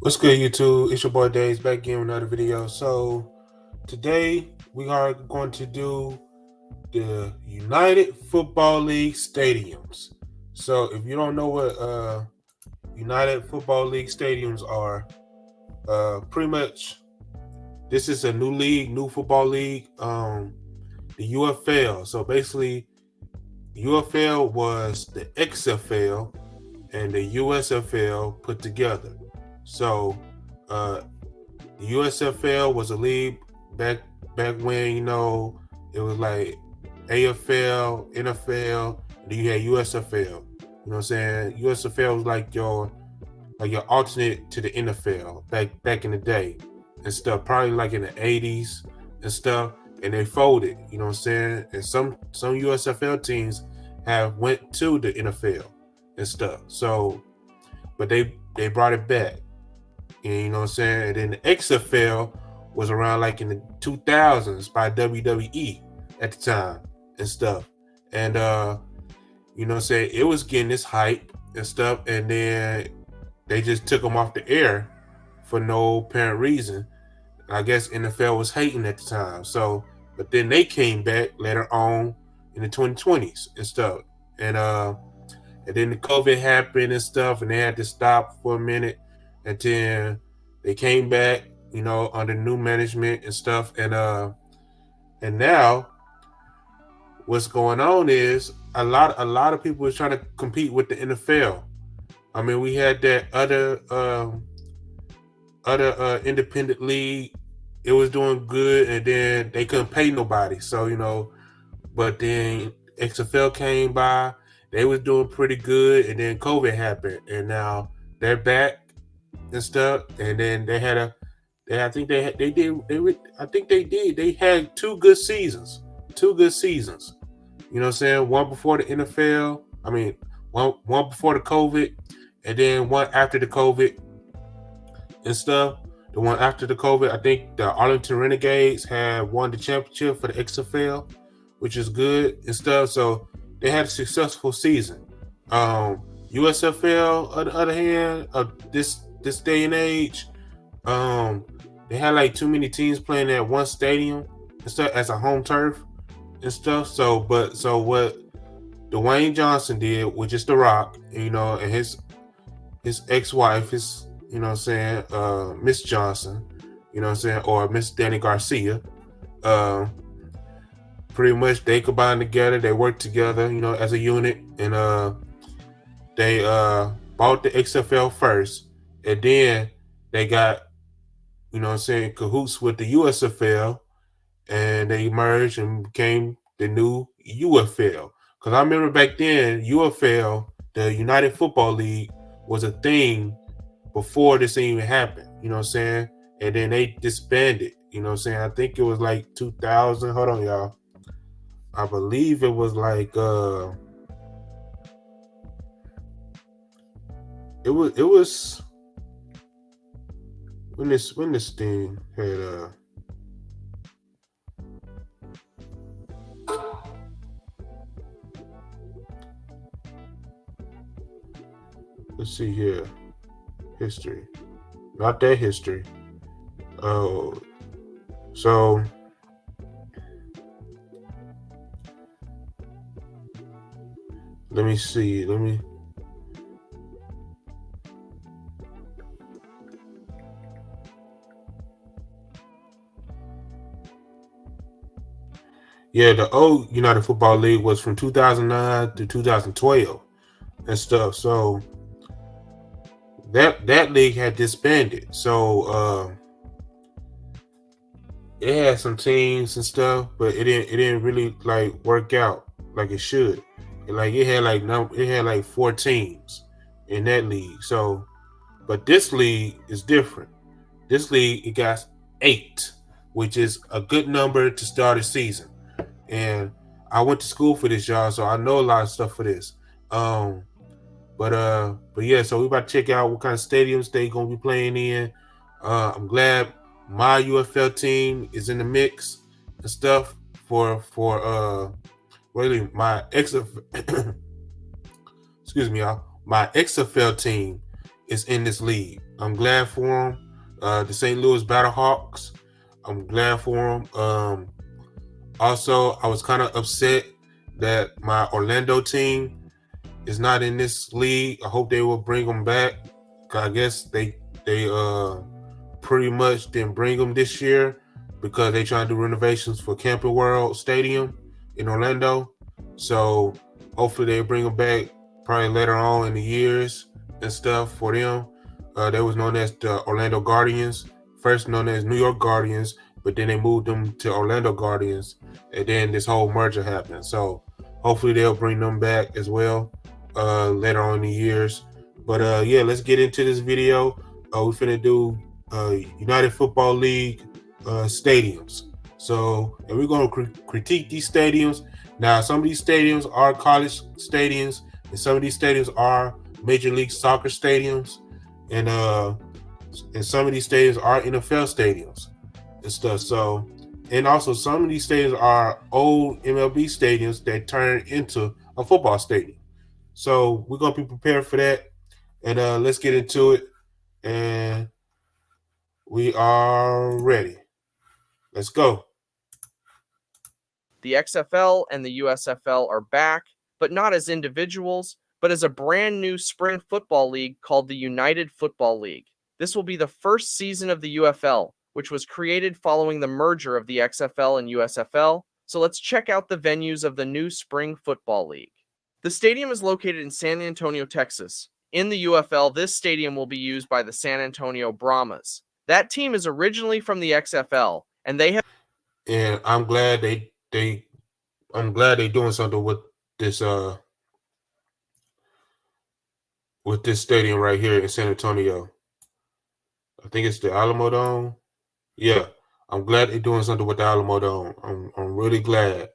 What's good, YouTube? It's your boy Days back again with another video. So today we are going to do the United Football League stadiums. So if you don't know what United Football League stadiums are, pretty much this is a new league, new football league, the UFL. So basically, UFL was the XFL and the USFL put together. So the USFL was a league back when it was like AFL, NFL, and then you had USFL. You know what I'm saying? USFL was like your alternate to the NFL back in the day and stuff. Probably like in the 80s and stuff. And they folded. You know what I'm saying? And some USFL teams have went to the NFL and stuff. So, but they brought it back. And you know what I'm saying? And then the XFL was around like in the 2000s by WWE at the time and stuff. And you know what I'm saying? It was getting this hype and stuff. And then they just took them off the air for no apparent reason. I guess NFL was hating at the time. So, but then they came back later on in the 2020s and stuff. And then the COVID happened and stuff, and they had to stop for a minute. And then they came back, under new management and stuff. And now what's going on is a lot of people is trying to compete with the NFL. I mean, we had that other independent league. It was doing good, and then they couldn't pay nobody. So but then XFL came by. They was doing pretty good, and then COVID happened, and now they're back and stuff. And then they had I think they did. They had two good seasons. You know what I'm saying? One before the NFL. I mean, one before the COVID, and then one after the COVID and stuff. The one after the COVID, I think the Arlington Renegades had won the championship for the XFL, which is good and stuff. So they had a successful season. USFL, on the other hand, this day and age, they had like too many teams playing at one stadium and stuff as a home turf and stuff. So what Dwayne Johnson did, which is The Rock, and his ex-wife, Miss Johnson, or Miss Danny Garcia, pretty much they combined together, they worked together, as a unit, and they bought the XFL first, and then they got, cahoots with the USFL, and they merged and became the new UFL. Because I remember back then, UFL, the United Football League, was a thing before this even happened, and then they disbanded, I think it was like 2000. Hold on, y'all. I believe it was like it was when this thing had let's see here. History. Not that history. Oh, so let me see. Yeah, the old United Football League was from 2009 to 2012 and stuff. So that league had disbanded. So it had some teams and stuff, but it didn't really like work out like it should. It had like 4 teams in that league. So, but this league is different. This league, it got 8, which is a good number to start a season. And I went to school for this, y'all, so I know a lot of stuff for this. But yeah, so we about to check out what kind of stadiums they gonna be playing in. I'm glad my UFL team is in the mix and stuff for really my excuse me, y'all. My XFL team is in this league I'm glad for them. The St. Louis Battlehawks. I'm glad for them. Also, I was kind of upset that my Orlando team is not in this league. I hope they will bring them back. I guess they pretty much didn't bring them this year because they trying to do renovations for Camping World Stadium in Orlando. So hopefully they bring them back probably later on in the years and stuff for them. They was known as the Orlando Guardians, first known as New York Guardians, but then they moved them to Orlando Guardians, and then this whole merger happened. So hopefully they'll bring them back as well later on in the years. But yeah, let's get into this video. We're finna do United Football League stadiums. So, and we're gonna critique these stadiums. Now, some of these stadiums are college stadiums, and some of these stadiums are Major League Soccer stadiums, and some of these stadiums are NFL stadiums and stuff. So, and also some of these stadiums are old MLB stadiums that turn into a football stadium. So we're gonna be prepared for that, and let's get into it. And we are ready. Let's go. The XFL and the USFL are back, but not as individuals, but as a brand new spring football league called the United Football League. This will be the first season of the UFL, which was created following the merger of the XFL and USFL. So let's check out the venues of the new spring football league. The stadium is located in San Antonio, Texas. In the UFL, this stadium will be used by the San Antonio Brahmas. That team is originally from the XFL, and they have And I'm glad they doing something this uh with this stadium right here in San Antonio. I think it's the Alamo Dome. Yeah, I'm glad they're doing something with the Alamo Dome. I'm really glad.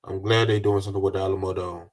I'm glad they're doing something with the Alamo Dome.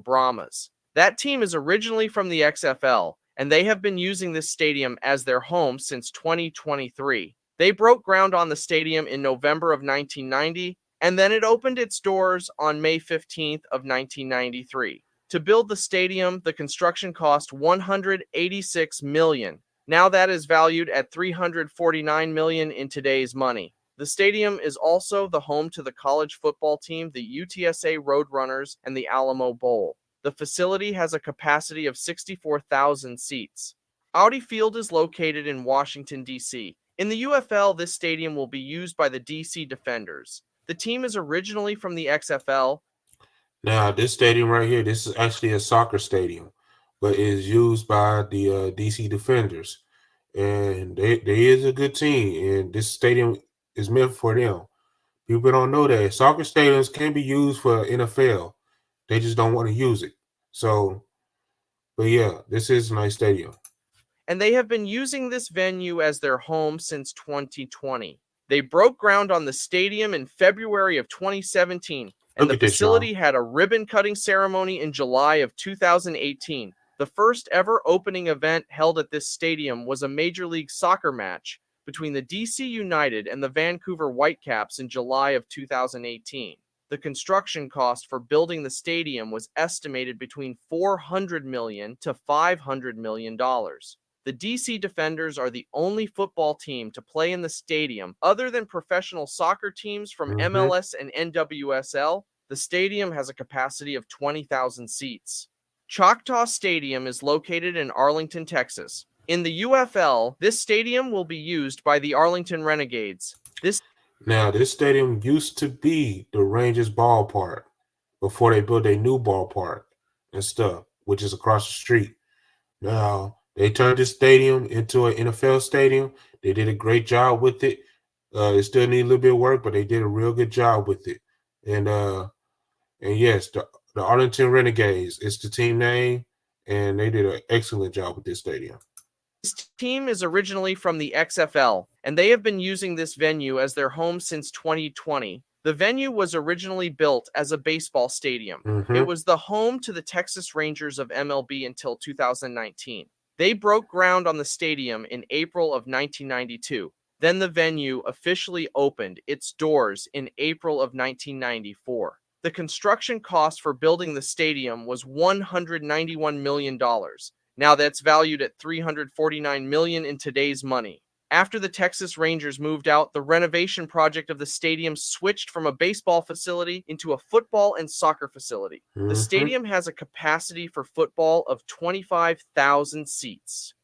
Brahmas. That team is originally from the XFL, and they have been using this stadium as their home since 2023. They broke ground on the stadium in November of 1990, and then it opened its doors on May 15th of 1993. To build the stadium, the construction cost 186 million. Now that is valued at 349 million in today's money. The stadium is also the home to the college football team, the UTSA Roadrunners, and the Alamo Bowl. The facility has a capacity of 64,000 seats. Audi Field is located in Washington, D.C. In the UFL, this stadium will be used by the D.C. Defenders. The team is originally from the XFL. Now, this stadium right here, this is actually a soccer stadium, but it is used by the DC Defenders, and they is a good team, and this stadium is meant for them. People don't know that soccer stadiums can be used for NFL. They just don't want to use it. So, but yeah, this is a nice stadium. And they have been using this venue as their home since 2020. They broke ground on the stadium in February of 2017, and Look the at this, y'all. facility had a ribbon cutting ceremony in July of 2018. The first ever opening event held at this stadium was a Major League Soccer match between the DC United and the Vancouver Whitecaps in July of 2018. The construction cost for building the stadium was estimated between $400 million to $500 million. The DC Defenders are the only football team to play in the stadium other than professional soccer teams from Mm-hmm. MLS and NWSL. The stadium has a capacity of 20,000 seats. Choctaw Stadium is located in Arlington, Texas. In the UFL, this stadium will be used by the Arlington Renegades. Now, this stadium used to be the Rangers ballpark before they built a new ballpark and stuff, which is across the street. Now, they turned this stadium into an NFL stadium. They did a great job with it. It still need a little bit of work, but they did a real good job with it. And and yes, the Arlington Renegades is the team name, and they did an excellent job with this stadium. This team is originally from the XFL, and they have been using this venue as their home since 2020. The venue was originally built as a baseball stadium. It Mm-hmm. was the home to the Texas Rangers of MLB until 2019. They broke ground on the stadium in April of 1992. Then the venue officially opened its doors in April of 1994. The construction cost for building the stadium was $191 million. Now that's valued at $349 million in today's money. After the Texas Rangers moved out, the renovation project of the stadium switched from a baseball facility into a football and soccer facility. The Mm-hmm. stadium has a capacity for football of 25,000 seats.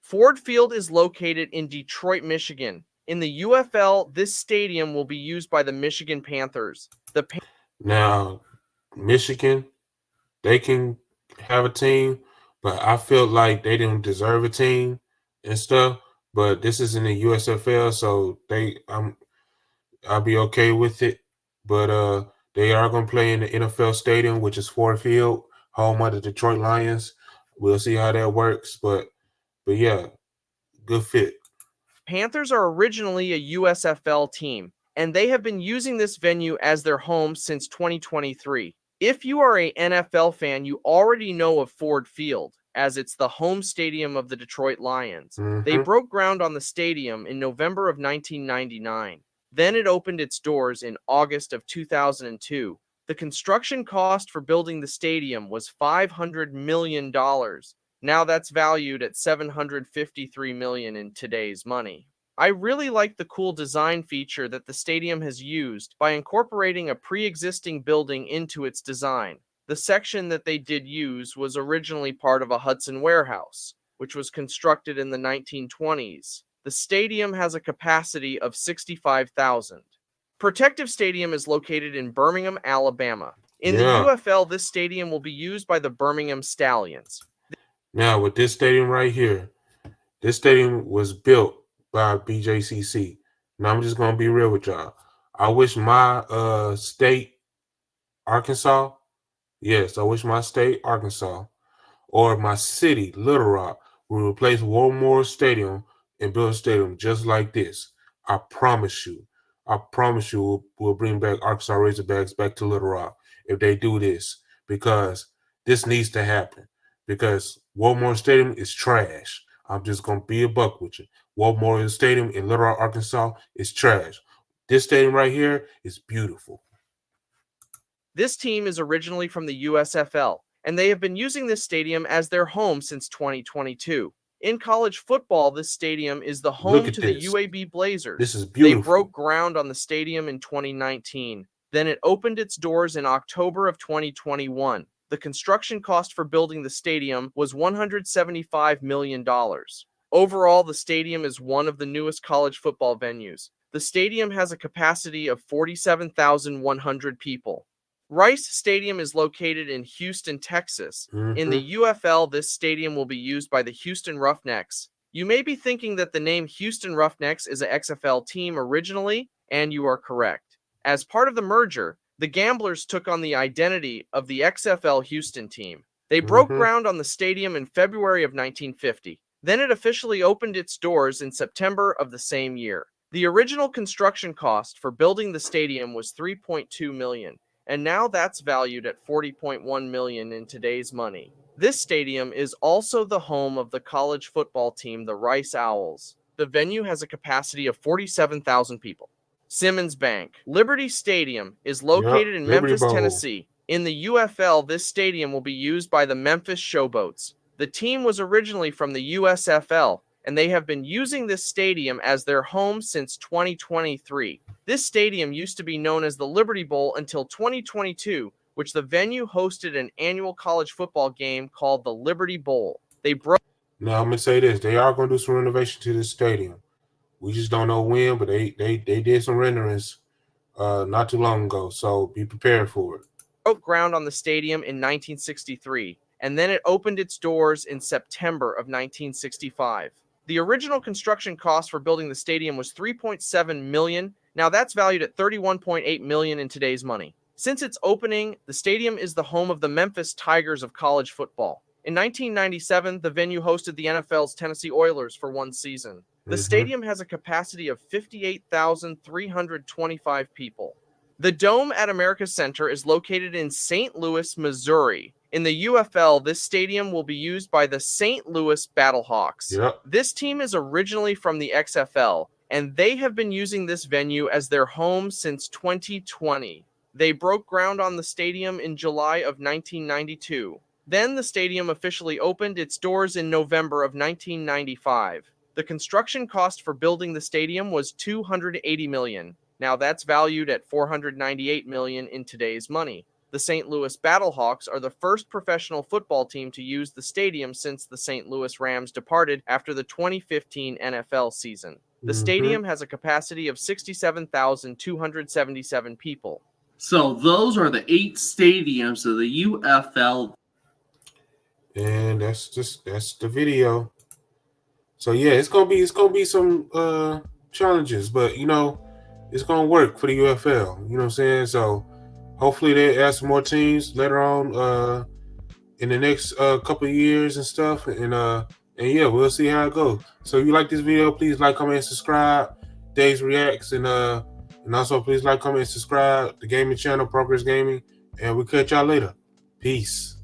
Ford Field is located in Detroit, Michigan. In the UFL, this stadium will be used by the Michigan Panthers. Now, Michigan, they can have a team, but I feel like they didn't deserve a team and stuff. But this is in the USFL, so I'll be okay with it. But they are gonna play in the NFL Stadium, which is Ford Field, home of the Detroit Lions. We'll see how that works, but yeah, good fit. Panthers are originally a USFL team, and they have been using this venue as their home since 2023. If you are a NFL fan, you already know of Ford Field, as it's the home stadium of the Detroit Lions. They Mm-hmm. broke ground on the stadium in November of 1999. Then it opened its doors in August of 2002. The construction cost for building the stadium was $500 million. Now that's valued at $753 million in today's money. I really like the cool design feature that the stadium has used by incorporating a pre-existing building into its design. The section that they did use was originally part of a Hudson warehouse, which was constructed in the 1920s. The stadium has a capacity of 65,000. Protective Stadium is located in Birmingham, Alabama. In the Yeah. UFL, this stadium will be used by the Birmingham Stallions. Now with this stadium right here, this stadium was built by BJCC. Now I'm just gonna be real with y'all. I wish my state, Arkansas, yes, I wish my state, Arkansas, or my city, Little Rock, will replace War Memorial Stadium and build a stadium just like this. I promise you. I promise you we'll bring back Arkansas Razorbacks back to Little Rock if they do this because this needs to happen. Because War Memorial Stadium is trash. I'm just gonna be a buck with you. War Memorial Stadium in Little Rock, Arkansas is trash. This stadium right here is beautiful. This team is originally from the USFL, and they have been using this stadium as their home since 2022. In college football, this stadium is the Look home at to the this. UAB This Blazers. is They beautiful. broke ground on the stadium in 2019. Then it opened its doors in October of 2021. The construction cost for building the stadium was $175 million. Overall, the stadium is one of the newest college football venues. The stadium has a capacity of 47,100 people. Rice Stadium is located in Houston, Texas. In the Mm-hmm. UFL, this stadium will be used by the Houston Roughnecks. You may be thinking that the name Houston Roughnecks is an XFL team originally, and you are correct. As part of the merger, the Gamblers took on the identity of the XFL Houston team. They broke Mm-hmm. ground on the stadium in February of 1950. Then it officially opened its doors in September of the same year. The original construction cost for building the stadium was $3.2 million, and now that's valued at $40.1 million in today's money. This stadium is also the home of the college football team, the Rice Owls. The venue has a capacity of 47,000 people. Simmons Bank. Liberty Stadium is Yep. located in Liberty Memphis, Bowl. Tennessee. In the UFL, this stadium will be used by the Memphis Showboats. The team was originally from the USFL, and they have been using this stadium as their home since 2023. This stadium used to be known as the Liberty Bowl until 2022, which the venue hosted an annual college football game called the Liberty Bowl. They broke Now I'm gonna say this: they are gonna do some renovation to this stadium. We just don't know when, but they did some renderings not too long ago, so be prepared for it. broke ground on the stadium in 1963, and then it opened its doors in September of 1965. The original construction cost for building the stadium was $3.7 million. Now that's valued at $31.8 million in today's money. Since its opening, the stadium is the home of the Memphis Tigers of college football. In 1997, the venue hosted the NFL's Tennessee Oilers for one season. The Mm-hmm. stadium has a capacity of 58,325 people. The Dome at America Center is located in St. Louis, Missouri. In the UFL, this stadium will be used by the St. Louis Battlehawks. Yep. This team is originally from the XFL, and they have been using this venue as their home since 2020. They broke ground on the stadium in July of 1992. Then the stadium officially opened its doors in November of 1995. The construction cost for building the stadium was $280 million. Now that's valued at $498 million in today's money. The St. Louis Battlehawks are the first professional football team to use the stadium since the St. Louis Rams departed after the 2015 NFL season. The stadium has a capacity of 67,277 people. So those are the 8 stadiums of the UFL. And that's the video. So yeah, it's gonna be some challenges, but it's gonna work for the UFL. You know what I'm saying? So hopefully they add some more teams later on in the next couple of years and stuff. And yeah, we'll see how it goes. So if you like this video, please like, comment, and subscribe. Days Reacts and also please like, comment, and subscribe the gaming channel, Progress Gaming. And we'll catch y'all later. Peace.